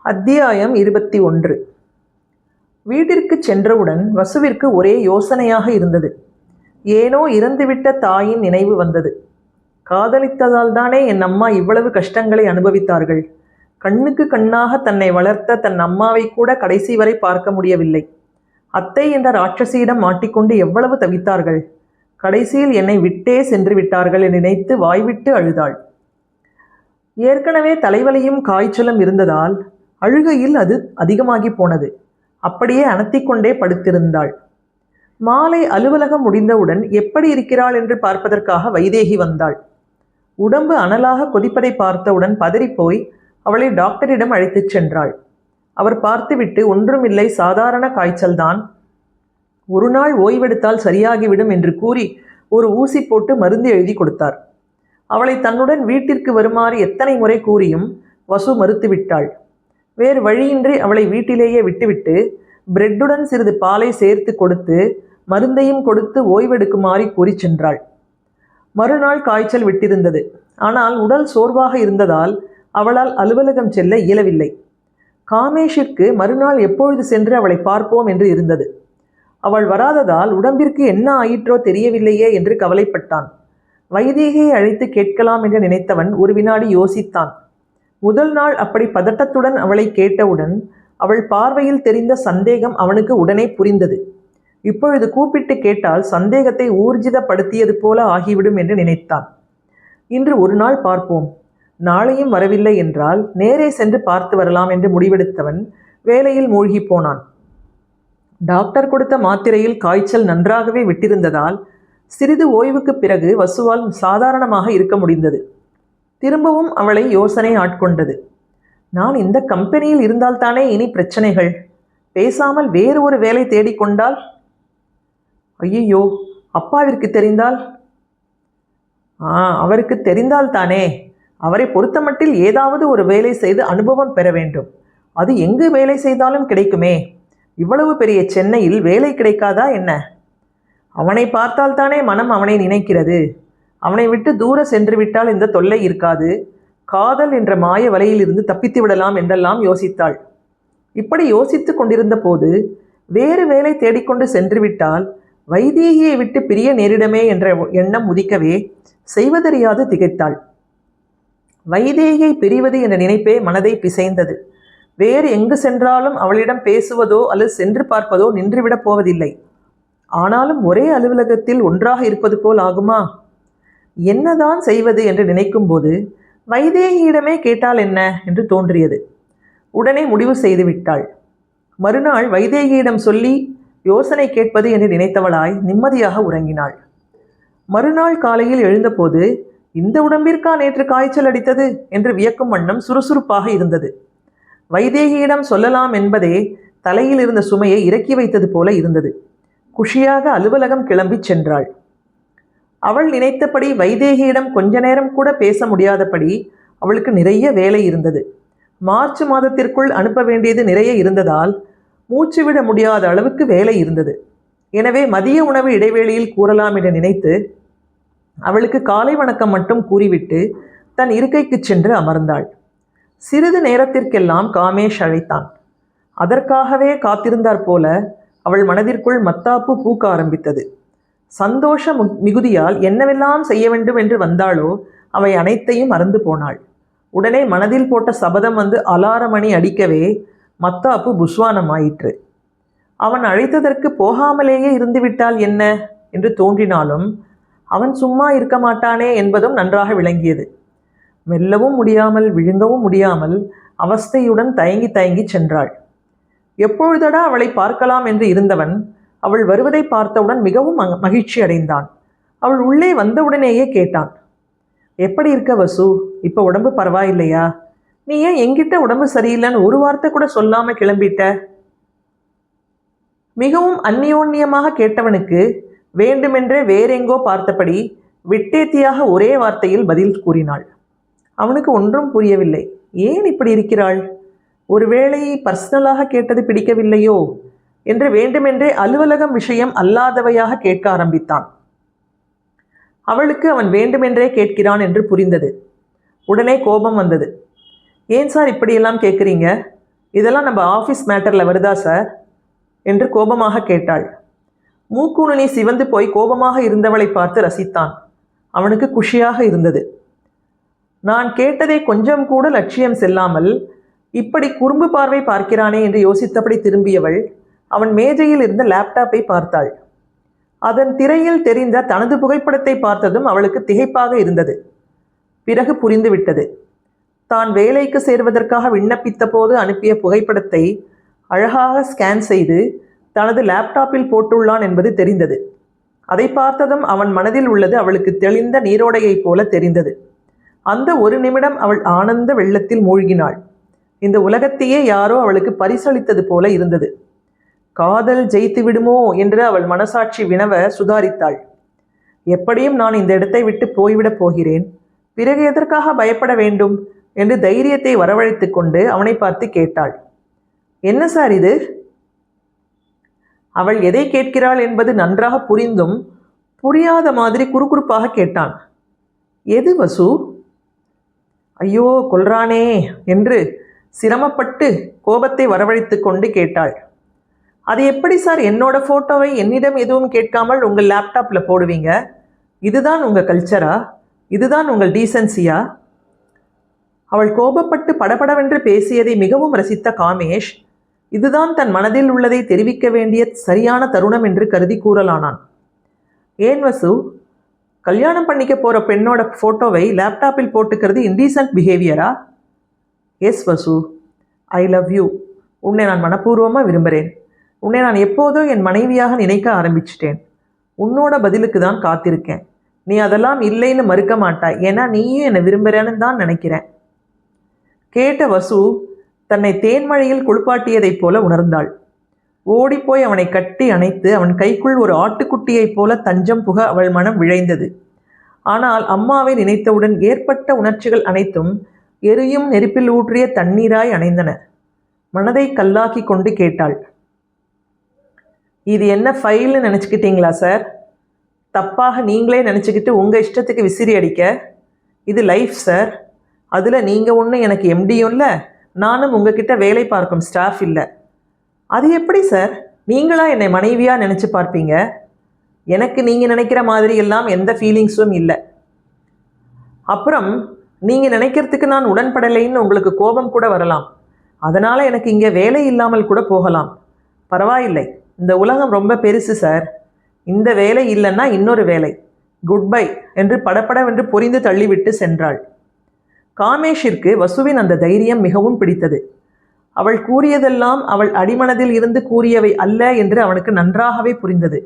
அத்தியாயம் 21. வீட்டிற்கு சென்றவுடன் வசுவிற்கு ஒரே யோசனையாக இருந்தது. ஏனோ இறந்துவிட்ட தாயின் நினைவு வந்தது. காதலித்ததால் தானே என் அம்மா இவ்வளவு கஷ்டங்களை அனுபவித்தார்கள். கண்ணுக்கு கண்ணாக தன்னை வளர்த்த தன் அம்மாவை கூட கடைசி வரை பார்க்க முடியவில்லை. அத்தை என்ற ராட்சசியிடம் மாட்டிக்கொண்டு எவ்வளவு தவித்தார்கள். கடைசியில் என்னை விட்டே சென்று விட்டார்கள் என்று நினைத்து வாய்விட்டு அழுதாள். ஏற்கனவே தலைவலியும் காய்ச்சலும் இருந்ததால் அழுகையில் அது அதிகமாகி போனது. அப்படியே அனத்திக்கொண்டே படுத்திருந்தாள். மாலை அலுவலகம் முடிந்தவுடன் எப்படி இருக்கிறாள் என்று பார்ப்பதற்காக வைதேகி வந்தாள். உடம்பு அனலாக கொதிப்பதை பார்த்தவுடன் பதறிப்போய் அவளை டாக்டரிடம் அழைத்துச் சென்றாள். அவர் பார்த்துவிட்டு, ஒன்றுமில்லை, சாதாரண காய்ச்சல்தான், ஒரு நாள் ஓய்வெடுத்தால் சரியாகிவிடும் என்று கூறி ஒரு ஊசி போட்டு மருந்து எழுதி கொடுத்தார். அவளை தன்னுடன் வீட்டிற்கு வருமாறு எத்தனை முறை கூறியும் வசு மறுத்துவிட்டாள். வேறு வழியின்றி அவளை வீட்டிலேயே விட்டுவிட்டு பிரெட்டுடன் சிறிது பாலை சேர்த்து கொடுத்து மருந்தையும் கொடுத்து ஓய்வெடுக்குமாறு கூறி சென்றாள். மறுநாள் காய்ச்சல் விட்டிருந்தது. ஆனால் உடல் சோர்வாக இருந்ததால் அவளால் அலுவலகம் செல்ல இயலவில்லை. காமேஷிற்கு மறுநாள் எப்பொழுது சென்று அவளை பார்ப்போம் என்று இருந்தது. அவள் வராததால் உடம்பிற்கு என்ன ஆயிற்றோ தெரியவில்லையே என்று கவலைப்பட்டான். வைதேகியை அழைத்து கேட்கலாம் என்று நினைத்தவன் ஒரு வினாடி யோசித்தான். முதல் நாள் அப்படி பதட்டத்துடன் அவளை கேட்டவுடன் அவள் பார்வையில் தெரிந்த சந்தேகம் அவனுக்கு உடனே புரிந்தது. இப்பொழுது கூப்பிட்டு கேட்டால் சந்தேகத்தை ஊர்ஜிதப்படுத்தியது போல ஆகிவிடும் என்று நினைத்தான். இன்று ஒரு நாள் பார்ப்போம், நாளையும் வரவில்லை என்றால் நேரே சென்று பார்த்து வரலாம் என்று முடிவெடுத்தவன் வேலையில் மூழ்கி போனான். டாக்டர் கொடுத்த மாத்திரையில் காய்ச்சல் நன்றாகவே விட்டிருந்ததால் சிறிது ஓய்வுக்கு பிறகு வசுவால் சாதாரணமாக இருக்க முடிந்தது. திரும்பவும் அவளை யோசனை ஆட்கொண்டது. நான் இந்த கம்பெனியில் இருந்தால்தானே இனி பிரச்சனைகள். பேசாமல் வேறு ஒரு வேலை தேடிக்கொண்டால்? ஐயோ, அப்பாவிற்கு தெரிந்தால்? அவருக்கு தெரிந்தால்தானே. அவரை பொறுத்தமட்டில் ஏதாவது ஒரு வேலை செய்து அனுபவம் பெற வேண்டும். அது எங்கு வேலை செய்தாலும் கிடைக்குமே. இவ்வளவு பெரிய சென்னையில் வேலை கிடைக்காதா என்ன? அவனை பார்த்தால்தானே மனம் அவனை நினைக்கிறது. அவனை விட்டு தூர சென்று விட்டால் இந்த தொல்லை இருக்காது. காதல் என்ற மாய வலையிலிருந்து தப்பித்து விடலாம் என்றெல்லாம் யோசித்தாள். இப்படி யோசித்து கொண்டிருந்த போது வேறு வேலை தேடிக்கொண்டு சென்று விட்டால் வைதேகியை விட்டு பிரிய நேரிடமே என்ற எண்ணம் உதிக்கவே செய்வதறியாது திகைத்தாள். வைதேகியை பிரிவது என்ற நினைப்பே மனதை பிசைந்தது. வேறு எங்கு சென்றாலும் அவளிடம் பேசுவதோ அல்லது சென்று பார்ப்பதோ நின்றுவிடப் போவதில்லை. ஆனாலும் ஒரே அலுவலகத்தில் ஒன்றாக இருப்பது போல் ஆகுமா? என்னதான் செய்வது என்று நினைக்கும்போது வைதேகியிடமே கேட்டால் என்ன என்று தோன்றியது. உடனே முடிவு செய்து விட்டாள். மறுநாள் வைதேகியிடம் சொல்லி யோசனை கேட்பது என்று நினைத்தவளாய் நிம்மதியாக உறங்கினாள். மறுநாள் காலையில் எழுந்தபோது இந்த உடம்பிற்கா நேற்று காய்ச்சல் அடித்தது என்று வியக்கும் வண்ணம் சுறுசுறுப்பாக இருந்தது. வைதேகியிடம் சொல்லலாம் என்பதே தலையில் இருந்த சுமையை இறக்கி வைத்தது போல இருந்தது. குஷியாக அலுவலகம் கிளம்பி சென்றாள். அவள் நினைத்தபடி வைதேகியிடம் கொஞ்ச நேரம் கூட பேச முடியாதபடி அவளுக்கு நிறைய வேலை இருந்தது. மார்ச் மாதத்திற்குள் அனுப்ப வேண்டியது நிறைய இருந்ததால் மூச்சு விட முடியாத அளவுக்கு வேலை இருந்தது. எனவே மதிய உணவு இடைவேளையில் கூறலாம் என்று நினைத்து அவளுக்கு காலை வணக்கம் மட்டும் கூறிவிட்டு தன் இருக்கைக்கு சென்று அமர்ந்தாள். சிறிது நேரத்திற்கெல்லாம் காமேஷ் அழைத்தான். அதற்காகவே காத்திருந்தாற் போல அவள் மனதிற்குள் மத்தாப்பு பூக்க ஆரம்பித்தது. சந்தோஷ மிகுதியால் என்னவெல்லாம் செய்ய வேண்டும் என்று வந்தாளோ அவை அனைத்தையும் மறந்து போனாள். உடனே மனதில் போட்ட சபதம் வந்து அலாரமணி அடிக்கவே மத்தாப்பு புஸ்வானமாயிற்று. அவன் அழைத்ததற்கு போகாமலேயே இருந்துவிட்டால் என்ன என்று தோன்றினாலும் அவன் சும்மா இருக்க மாட்டானே என்பதும் நன்றாக விளங்கியது. மெல்லவும் முடியாமல் விழுங்கவும் முடியாமல் அவஸ்தையுடன் தயங்கி தயங்கி சென்றாள். எப்பொழுதடா அவளை பார்க்கலாம் என்று இருந்தவன் அவள் வருவதை பார்த்தவுடன் மிகவும் மகிழ்ச்சி அடைந்தான். அவள் உள்ளே வந்தவுடனேயே கேட்டான், எப்படி இருக்க வசு? இப்போ உடம்பு பரவாயில்லையா? நீ ஏன் என்கிட்ட உடம்பு சரியில்லைன்னு ஒரு வார்த்தை கூட சொல்லாம கிளம்பிட்ட? மிகவும் அந்நியோன்யமாக கேட்டவனுக்கு வேண்டுமென்றே வேறெங்கோ பார்த்தபடி விட்டேத்தியாக ஒரே வார்த்தையில் பதில் கூறினாள். அவனுக்கு ஒன்றும் புரியவில்லை. ஏன் இப்படி இருக்கிறாள்? ஒருவேளை பர்சனலாக கேட்டது பிடிக்கவில்லையோ என்று வேண்டுமென்றே அலுவலகம் விஷயம் அல்லாதவையாக கேட்க ஆரம்பித்தான். அவளுக்கு அவன் வேண்டுமென்றே கேட்கிறான் என்று புரிந்தது. உடனே கோபம் வந்தது. ஏன் சார் இப்படியெல்லாம் கேட்குறீங்க? இதெல்லாம் நம்ம ஆஃபீஸ் மேட்டரில் வருதா சார் என்று கோபமாக கேட்டாள். மூக்குணுனி சிவந்து போய் கோபமாக இருந்தவளை பார்த்து ரசித்தான். அவனுக்கு குஷியாக இருந்தது. நான் கேட்டதை கொஞ்சம் கூட லட்சியம் செல்லாமல் இப்படி குறும்பு பார்வை பார்க்கிறானே என்று யோசித்தபடி திரும்பியவள் அவன் மேஜையில் இருந்த லேப்டாப்பை பார்த்தாள். அதன் திரையில் தெரிந்த தனது புகைப்படத்தை பார்த்ததும் அவளுக்கு திகைப்பாக இருந்தது. பிறகு புரிந்துவிட்டது. தான் வேலைக்கு சேர்வதற்காக விண்ணப்பித்த போது அனுப்பிய புகைப்படத்தை அழகாக ஸ்கேன் செய்து தனது லேப்டாப்பில் போட்டுள்ளான் என்பது தெரிந்தது. அதை பார்த்ததும் அவன் மனதில் உள்ளது அவளுக்கு தெளிந்த நீரோடையைப் போல தெரிந்தது. அந்த ஒரு நிமிடம் அவள் ஆனந்த வெள்ளத்தில் மூழ்கினாள். இந்த உலகத்தையே யாரோ அவளுக்கு பரிசளித்தது போல இருந்தது. காதல் ஜெயித்து விடுமோ என்று அவள் மனசாட்சி வினவ சுதாரித்தாள். எப்படியும் நான் இந்த இடத்தை விட்டு போய்விடப் போகிறேன், பிறகு எதற்காக பயப்பட வேண்டும் என்று தைரியத்தை வரவழைத்து கொண்டு அவனை பார்த்து கேட்டாள். என்ன சார் இது? அவள் எதை கேட்கிறாள் என்பது நன்றாக புரிந்தும் புரியாத மாதிரி குறுகுறுப்பாக கேட்டான். எது வசு? ஐயோ கொல்றானே என்று சிரமப்பட்டு கோபத்தை வரவழைத்து கொண்டு கேட்டாள். அது எப்படி சார் என்னோட ஃபோட்டோவை என்னிடம் எதுவும் கேட்காமல் உங்கள் லேப்டாப்பில் போடுவீங்க? இதுதான் உங்கள் கல்ச்சரா? இதுதான் உங்கள் டீசன்சியா? அவள் கோபப்பட்டு படபடவென்று பேசியதை மிகவும் ரசித்த காமேஷ் இதுதான் தன் மனதில் உள்ளதை தெரிவிக்க வேண்டிய சரியான தருணம் என்று கருதி கூறலானான். ஏன் வசு, கல்யாணம் பண்ணிக்க போகிற பெண்ணோட ஃபோட்டோவை லேப்டாப்பில் போட்டுக்கிறது இன்டீசன்ட் பிஹேவியரா? Yes Vasu, I love you. உன்னை நான் மனப்பூர்வமாக விரும்புகிறேன். உன்னை நான் எப்போதோ என் மனைவியாக நினைக்க ஆரம்பிச்சிட்டேன். உன்னோட பதிலுக்கு தான் காத்திருக்கேன். நீ அதெல்லாம் இல்லைன்னு மறுக்க மாட்டாய், ஏன்னா நீயும் என்னை விரும்புகிறேன்னு தான் நினைக்கிறேன். கேட்ட வசு தன்னை தேன்மழையில் குளிப்பாட்டியதைப் போல உணர்ந்தாள். ஓடிப்போய் அவனை கட்டி அணைத்து அவன் கைக்குள் ஒரு ஆட்டுக்குட்டியைப் போல தஞ்சம் புக அவள் மனம் விழைந்தது. ஆனால் அம்மாவை நினைத்தவுடன் ஏற்பட்ட உணர்ச்சிகள் அனைத்தும் எரியும் நெருப்பில் ஊற்றிய தண்ணீராய் அணைந்தன. மனதை கல்லாக்கி கொண்டு கேட்டாள். இது என்ன ஃபைல்னு நினச்சிக்கிட்டீங்களா சார்? தப்பாக நீங்களே நினச்சிக்கிட்டு உங்கள் இஷ்டத்துக்கு விசிறி அடிக்க. இது லைஃப் சார். அதில் நீங்கள் ஒன்றும் எனக்கு எம்டியும் இல்லை, நானும் உங்ககிட்ட வேலை பார்க்கும் ஸ்டாஃப் இல்லை. அது எப்படி சார் நீங்களா என்னை மனைவியாக நினச்சி பார்ப்பீங்க? எனக்கு நீங்கள் நினைக்கிற மாதிரி எல்லாம் எந்த ஃபீலிங்ஸும் இல்லை. அப்புறம் நீங்கள் நினைக்கிறதுக்கு நான் உடன்படலைன்னு உங்களுக்கு கோபம் கூட வரலாம். அதனால் எனக்கு இங்கே வேலை இல்லாமல் கூட போகலாம். பரவாயில்லை, இந்த உலகம் ரொம்ப பெருசு சார். இந்த வேலை இல்லைன்னா இன்னொரு வேலை. குட் பை என்று படபடவென்று பொரிந்து தள்ளிவிட்டு சென்றாள். காமேஷிற்கு வசுவின் அந்த தைரியம் மிகவும் பிடித்தது. அவள் கூறியதெல்லாம் அவள் அடிமனதில் இருந்து கூறியவை அல்ல என்று அவனுக்கு நன்றாகவே புரிந்தது.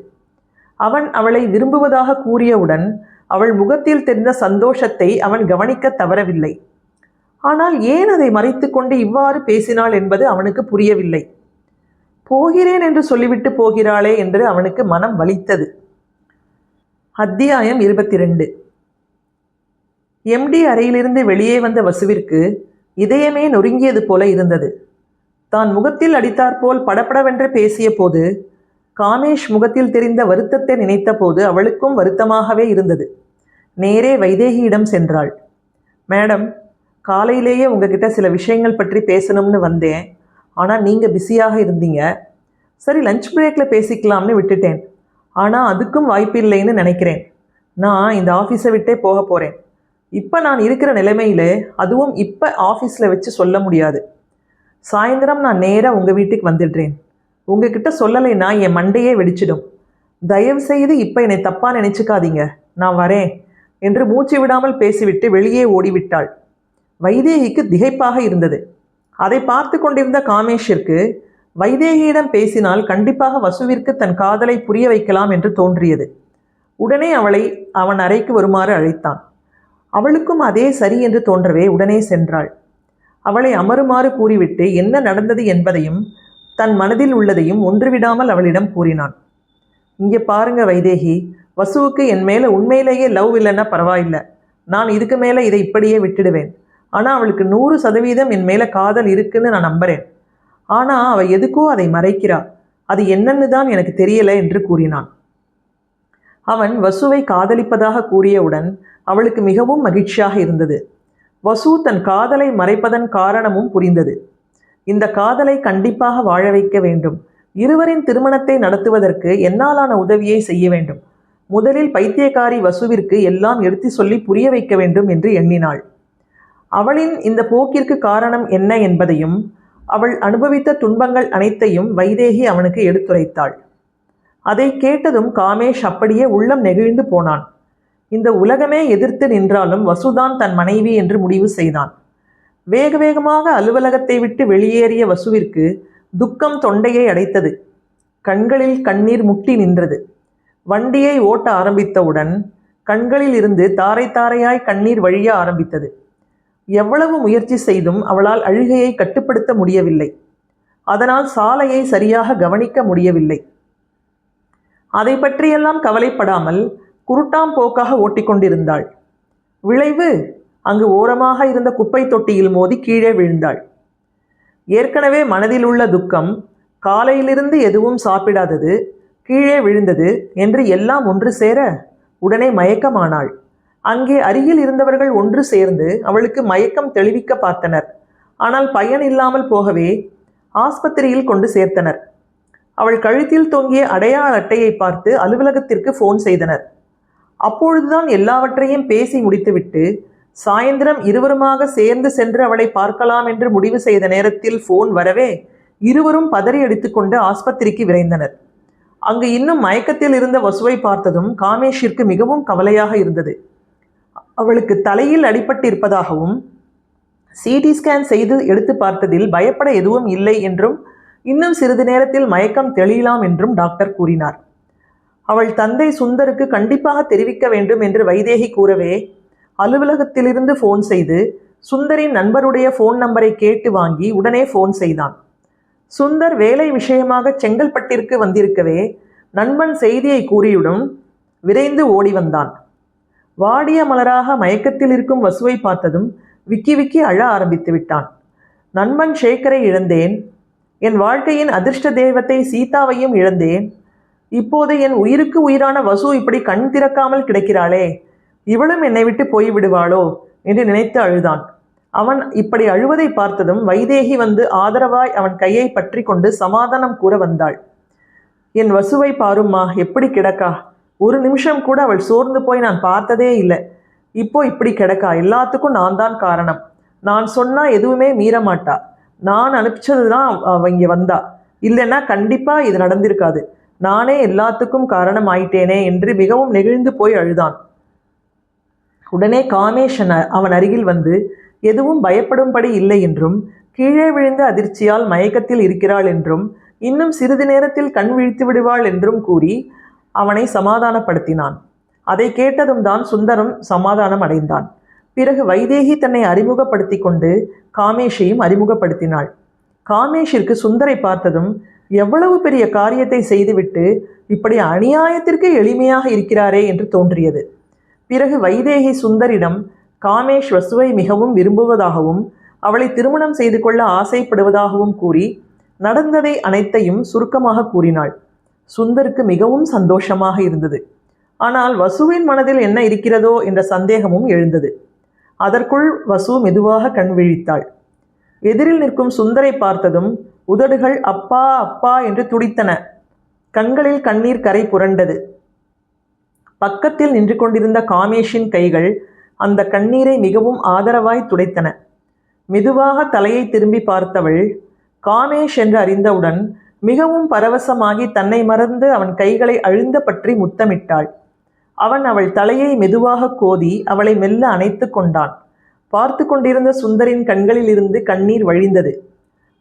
அவன் அவளை விரும்புவதாக கூறியவுடன் அவள் முகத்தில் தெரிந்த சந்தோஷத்தை அவன் கவனிக்க தவறவில்லை. ஆனால் ஏன் அதை மறைத்து கொண்டு இவ்வாறு பேசினாள் என்பது அவனுக்கு புரியவில்லை. போகிறேன் என்று சொல்லிவிட்டு போகிறாளே என்று அவனுக்கு மனம் வலித்தது. அத்தியாயம் 22. எம்டி அறையிலிருந்து வெளியே வந்த வசுவிற்கு இதயமே நொறுங்கியது போல இருந்தது. தான் முகத்தில் அடித்தாற்போல் படபடவென்று பேசிய போது காமேஷ் முகத்தில் தெரிந்த வருத்தத்தை நினைத்த போது அவளுக்கும் வருத்தமாகவே இருந்தது. நேரே வைதேகியிடம் சென்றாள். மேடம், காலையிலேயே உங்ககிட்ட சில விஷயங்கள் பற்றி பேசணும்னு வந்தேன். ஆனால் நீங்கள் பிஸியாக இருந்தீங்க. சரி, லஞ்ச் பிரேக்கில் பேசிக்கலாம்னு விட்டுட்டேன். ஆனால் அதுக்கும் வாய்ப்பில்லைன்னு நினைக்கிறேன். நான் இந்த ஆஃபீஸை விட்டே போக போகிறேன். இப்போ நான் இருக்கிற நிலைமையில் அதுவும் இப்போ ஆஃபீஸில் வச்சு சொல்ல முடியாது. சாயந்தரம் நான் நேராக உங்கள் வீட்டுக்கு வந்துடுறேன். உங்ககிட்ட சொல்லலைன்னா என் மண்டையே வெடிச்சிடும். தயவு செய்து இப்போ என்னை தப்பாக நினச்சிக்காதீங்க. நான் வரேன் என்று மூச்சு விடாமல் பேசிவிட்டு வெளியே ஓடிவிட்டாள். வைதேகிக்கு திகைப்பாக இருந்தது. அதை பார்த்து கொண்டிருந்த காமேஷிற்கு வைதேகியிடம் பேசினால் கண்டிப்பாக வசுவிற்கு தன் காதலை புரிய வைக்கலாம் என்று தோன்றியது. உடனே அவளை அவன் அறைக்கு வருமாறு அழைத்தான். அவளுக்கும் அதே சரி என்று தோன்றவே உடனே சென்றாள். அவளை அமருமாறு கூறிவிட்டு என்ன நடந்தது என்பதையும் தன் மனதில் உள்ளதையும் ஒன்றுவிடாமல் அவளிடம் கூறினான். இங்கே பாருங்க வைதேகி, வசுவுக்கு என் மேலே உண்மையிலேயே லவ் இல்லைன்னா பரவாயில்லை. நான் இதுக்கு மேலே இதை இப்படியே விட்டுடுவேன். ஆனால் அவளுக்கு 100% என் மேலே காதல் இருக்குன்னு நான் நம்புகிறேன். ஆனால் அவள் எதுக்கோ அதை மறைக்கிறா. அது என்னன்னு தான் எனக்கு தெரியலை என்று கூறினான். அவன் வசுவை காதலிப்பதாக கூறியவுடன் அவளுக்கு மிகவும் மகிழ்ச்சியாக இருந்தது. வசு தன் காதலை மறைப்பதன் காரணமும் புரிந்தது. இந்த காதலை கண்டிப்பாக வாழ வைக்க வேண்டும். இருவரின் திருமணத்தை நடத்துவதற்கு என்னாலான உதவியை செய்ய வேண்டும். முதலில் பைத்தியக்காரி வசுவிற்கு எல்லாம் எடுத்து சொல்லி புரிய வைக்க வேண்டும் என்று எண்ணினாள். அவளின் இந்த போக்கிற்கு காரணம் என்ன என்பதையும் அவள் அனுபவித்த துன்பங்கள் அனைத்தையும் வைதேகி அவனுக்கு எடுத்துரைத்தாள். அதை கேட்டதும் காமேஷ் அப்படியே உள்ளம் நெகிழ்ந்து போனான். இந்த உலகமே எதிர்த்து நின்றாலும் வசுதான் தன் மனைவி என்று முடிவு செய்தான். வேக வேகமாக அலுவலகத்தை விட்டு வெளியேறிய வசுவிற்கு துக்கம் தொண்டையை அடைத்தது. கண்களில் கண்ணீர் முட்டி நின்றது. வண்டியை ஓட்ட ஆரம்பித்தவுடன் கண்களில் இருந்து தாரை தாரையாய் கண்ணீர் வழிய ஆரம்பித்தது. எவ்வளவு முயற்சி செய்தும் அவளால் அழுகையை கட்டுப்படுத்த முடியவில்லை. அதனால் சாலையை சரியாக கவனிக்க முடியவில்லை. அதை பற்றியெல்லாம் கவலைப்படாமல் குருட்டாம் போக்காக ஓட்டிக்கொண்டிருந்தாள். விளைவு, அங்கு ஓரமாக இருந்த குப்பை தொட்டியில் மோதி கீழே விழுந்தாள். ஏற்கனவே மனதில் உள்ள துக்கம், காலையிலிருந்து எதுவும் சாப்பிடாதது, கீழே விழுந்தது என்று எல்லாம் ஒன்று சேர உடனே மயக்கமானாள். அங்கே அருகில் இருந்தவர்கள் ஒன்று சேர்ந்து அவளுக்கு மயக்கம் தெளிவிக்க பார்த்தனர். ஆனால் பயன் இல்லாமல் போகவே ஆஸ்பத்திரியில் கொண்டு சேர்த்தனர். அவள் கழுத்தில் தொங்கிய அடையாள அட்டையை பார்த்து அலுவலகத்திற்கு ஃபோன் செய்தனர். அப்பொழுதுதான் எல்லாவற்றையும் பேசி முடித்துவிட்டு சாயந்திரம் இருவருமாக சேர்ந்து சென்று அவளை பார்க்கலாம் என்று முடிவு செய்த நேரத்தில் ஃபோன் வரவே இருவரும் பதறி அடித்துக்கொண்டு ஆஸ்பத்திரிக்கு விரைந்தனர். அங்கு இன்னும் மயக்கத்தில் இருந்த வசுவை பார்த்ததும் காமேஷிற்கு மிகவும் கவலையாக இருந்தது. அவளுக்கு தலையில் அடிபட்டிருப்பதாகவும் சிடி ஸ்கேன் செய்து எடுத்து பார்த்ததில் பயப்பட எதுவும் இல்லை என்றும் இன்னும் சிறிது நேரத்தில் மயக்கம் தெளியலாம் என்றும் டாக்டர் கூறினார். அவள் தந்தை சுந்தருக்கு கண்டிப்பாக தெரிவிக்க வேண்டும் என்று வைதேகி கூறவே அலுவலகத்திலிருந்து ஃபோன் செய்து சுந்தரின் நண்பருடைய ஃபோன் நம்பரை கேட்டு வாங்கி உடனே ஃபோன் செய்தான். சுந்தர் வேலை விஷயமாக செங்கல்பட்டிற்கு வந்திருக்கவே நண்பன் செய்தியை கூறியுடன் விரைந்து ஓடி வந்தான். வாடிய மலராக மயக்கத்தில் இருக்கும் வசுவை பார்த்ததும் விக்கி விக்கி அழ ஆரம்பித்து விட்டான். நண்பன் சேகரை இழந்தேன், என் வாழ்க்கையின் அதிர்ஷ்ட தெய்வத்தை சீதாவையும் இழந்தேன், இப்போது என் உயிருக்கு உயிரான வசு இப்படி கண் திறக்காமல் கிடக்கிறாளே, இவளும் என்னை விட்டு போய்விடுவாளோ என்று நினைத்து அழுதான். அவன் இப்படி அழுவதை பார்த்ததும் வைதேகி வந்து ஆதரவாய் அவன் கையை பற்றி கொண்டு சமாதானம் கூற வந்தாள். என் வசுவை பாரும்மா, எப்படி கிடக்கா, ஒரு நிமிஷம் கூட அவள் சோர்ந்து போய் நான் பார்த்ததே இல்லை, இப்போ இப்படி கிடக்கா, எல்லாத்துக்கும் நான் தான் காரணம், நான் சொன்னா எதுவுமே மீற மாட்டா, நான் அனுப்பிச்சது தான் அவ இங்கே வந்தா, இல்லைன்னா கண்டிப்பா இது நடந்திருக்காது, நானே எல்லாத்துக்கும் காரணம் ஆயிட்டேனே என்று மிகவும் நெகிழ்ந்து போய் அழுதான். உடனே காமேஷ் அவன் அருகில் வந்து எதுவும் பயப்படும்படி இல்லை என்றும் கீழே விழுந்த அதிர்ச்சியால் மயக்கத்தில் இருக்கிறாள் என்றும் இன்னும் சிறிது நேரத்தில் கண் விழித்து விடுவாள் என்றும் கூறி அவனை சமாதானப்படுத்தினான். அதை கேட்டதும் தான் சுந்தரம் சமாதானம் அடைந்தான். பிறகு வைதேகி தன்னை அறிமுகப்படுத்தி கொண்டு காமேஷையும் அறிமுகப்படுத்தினாள். காமேஷிற்கு சுந்தரை பார்த்ததும் எவ்வளவு பெரிய காரியத்தை செய்துவிட்டு இப்படி அநியாயத்திற்கு எளிமையாக இருக்கிறாரே என்று தோன்றியது. பிறகு வைதேகி சுந்தரிடம் காமேஷ் வசுவை மிகவும் விரும்புவதாகவும் அவளை திருமணம் செய்து கொள்ள ஆசைப்படுவதாகவும் கூறி நடந்ததை அனைத்தையும் சுருக்கமாக கூறினாள். சுந்தருக்கு மிகவும் சந்தோஷமாக இருந்தது. ஆனால் வசுவின் மனதில் என்ன இருக்கிறதோ என்ற சந்தேகமும் எழுந்தது. அதற்குள் வசு மெதுவாக கண் விழித்தாள். எதிரில் நிற்கும் சுந்தரை பார்த்ததும் உதடுகள் அப்பா அப்பா என்று துடித்தன. கண்களில் கண்ணீர் கரை புரண்டது. பக்கத்தில் நின்று கொண்டிருந்த காமேஷின் கைகள் அந்த கண்ணீரை மிகவும் ஆதரவாய் துடைத்தன. மெதுவாக தலையை திரும்பி பார்த்தவள் காமேஷ் என்று அறிந்தவுடன் மிகவும் பரவசமாகி தன்னை மறந்து அவன் கைகளை அழுந்த பற்றி முத்தமிட்டாள். அவன் அவள் தலையை மெதுவாக கோதி அவளை மெல்ல அணைத்து கொண்டான். பார்த்து கொண்டிருந்த சுந்தரின் கண்களில் இருந்து கண்ணீர் வழிந்தது.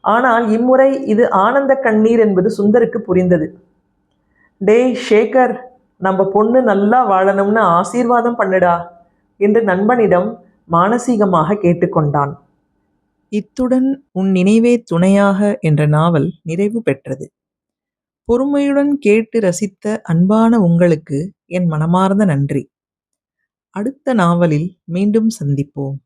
ஆனால் இம்முறை இது ஆனந்த கண்ணீர் என்பது சுந்தருக்கு புரிந்தது. டேய் சேகர், நம்ம பொண்ணு நல்லா வாழணும்னு ஆசீர்வாதம் பண்ணுடா என்று நண்பனிடம் மானசீகமாக கேட்டுக்கொண்டான். இத்துடன் உன் நினைவே துணையாக என்ற நாவல் நிறைவு பெற்றது. பொறுமையுடன் கேட்டு ரசித்த அன்பான உங்களுக்கு என் மனமார்ந்த நன்றி. அடுத்த நாவலில் மீண்டும் சந்திப்போம்.